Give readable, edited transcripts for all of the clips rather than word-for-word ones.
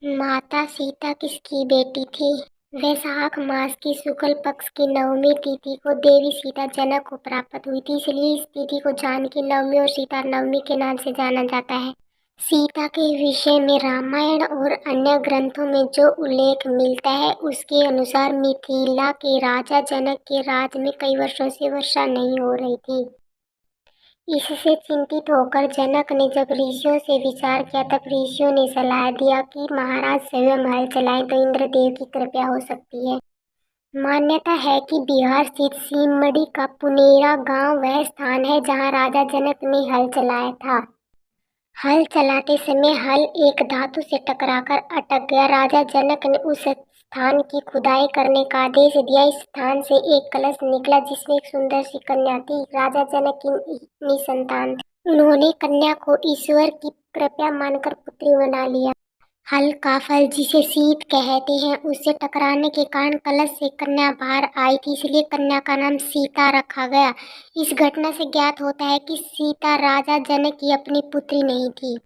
माता सीता किसकी बेटी थी? वैशाख मास की शुक्ल पक्ष की नवमी तिथि को देवी सीता जनक को प्राप्त हुई थी, इसलिए इस तिथि को जानकी नवमी और सीता नवमी के नाम से जाना जाता है। सीता के विषय में रामायण और अन्य ग्रंथों में जो उल्लेख मिलता है उसके अनुसार मिथिला के राजा जनक के राज में कई वर्षों से वर्षा नहीं हो रही थी। इससे चिंतित होकर जनक ने जब ऋषियों से विचार किया तब ऋषियों ने सलाह दिया कि महाराज स्वयं हल चलाएं तो इंद्रदेव की कृपा हो सकती है। मान्यता है कि बिहार स्थित सीमड़ी का पुनेरा गांव वह स्थान है जहां राजा जनक ने हल चलाया था। हल चलाते समय हल एक धातु से टकराकर अटक गया। राजा जनक ने उस स्थान की खुदाई करने का आदेश दिया। इस स्थान से एक कलश निकला जिसमें एक सुंदर सी कन्या थी। राजा जनक की निसंतान थे। उन्होंने कन्या को ईश्वर की कृपा मानकर पुत्री बना लिया। हल का फल जिसे शीत कहते हैं उससे टकराने के कारण कलश से कन्या बाहर आई थी, इसलिए कन्या का नाम सीता रखा गया। इस घटना से ज्ञात होता है कि सीता राजा जनक की अपनी पुत्री नहीं थी।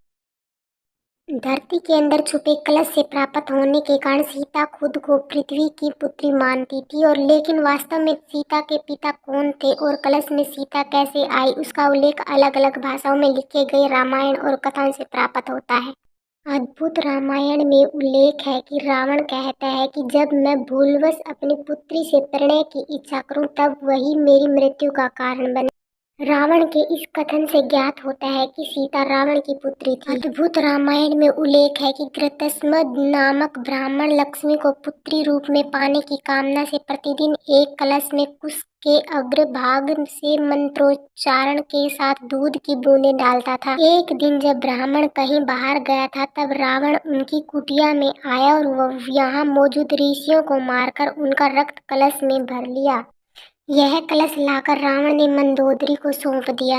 धरती के अंदर छुपे कलश से प्राप्त होने के कारण सीता खुद को पृथ्वी की पुत्री मानती थी, और लेकिन वास्तव में सीता के पिता कौन थे और कलश में सीता कैसे आई उसका उल्लेख अलग अलग भाषाओं में लिखे गए रामायण और कथाओं से प्राप्त होता है। अद्भुत रामायण में उल्लेख है कि रावण कहता है कि जब मैं भूलवश अपनी पुत्री से परिणय की इच्छा करूं तब वही मेरी मृत्यु का कारण बने। रावण के इस कथन से ज्ञात होता है कि सीता रावण की पुत्री थी। अद्भुत रामायण में उल्लेख है कि घृतस्मद नामक ब्राह्मण लक्ष्मी को पुत्री रूप में पाने की कामना से प्रतिदिन एक कलश में कुश के अग्रभाग से मंत्रोच्चारण के साथ दूध की बूंदें डालता था। एक दिन जब ब्राह्मण कहीं बाहर गया था तब रावण उनकी कुटिया में आया और वह यहाँ मौजूद ऋषियों को मारकर उनका रक्त कलश में भर लिया। यह कलश लाकर रावण ने मंदोदरी को सौंप दिया।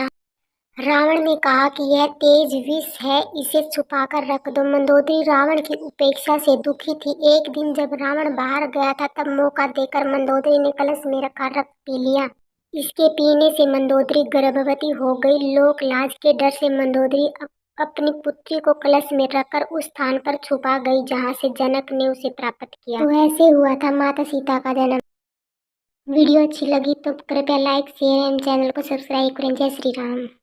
रावण ने कहा कि यह तेज विष है, इसे छुपाकर रख दो। मंदोदरी रावण की उपेक्षा से दुखी थी। एक दिन जब रावण बाहर गया था तब मौका देकर मंदोदरी ने कलश में रखा रक्त पी लिया। इसके पीने से मंदोदरी गर्भवती हो गई। लोक लाज के डर से मंदोदरी अपनी पुत्री को कलश में रखकर उस स्थान पर छुपा गई जहाँ से जनक ने उसे प्राप्त किया। तो ऐसे हुआ था माता सीता का जन्म। वीडियो अच्छी लगी तो कृपया लाइक शेयर एंड चैनल को सब्सक्राइब करें। जय श्री राम।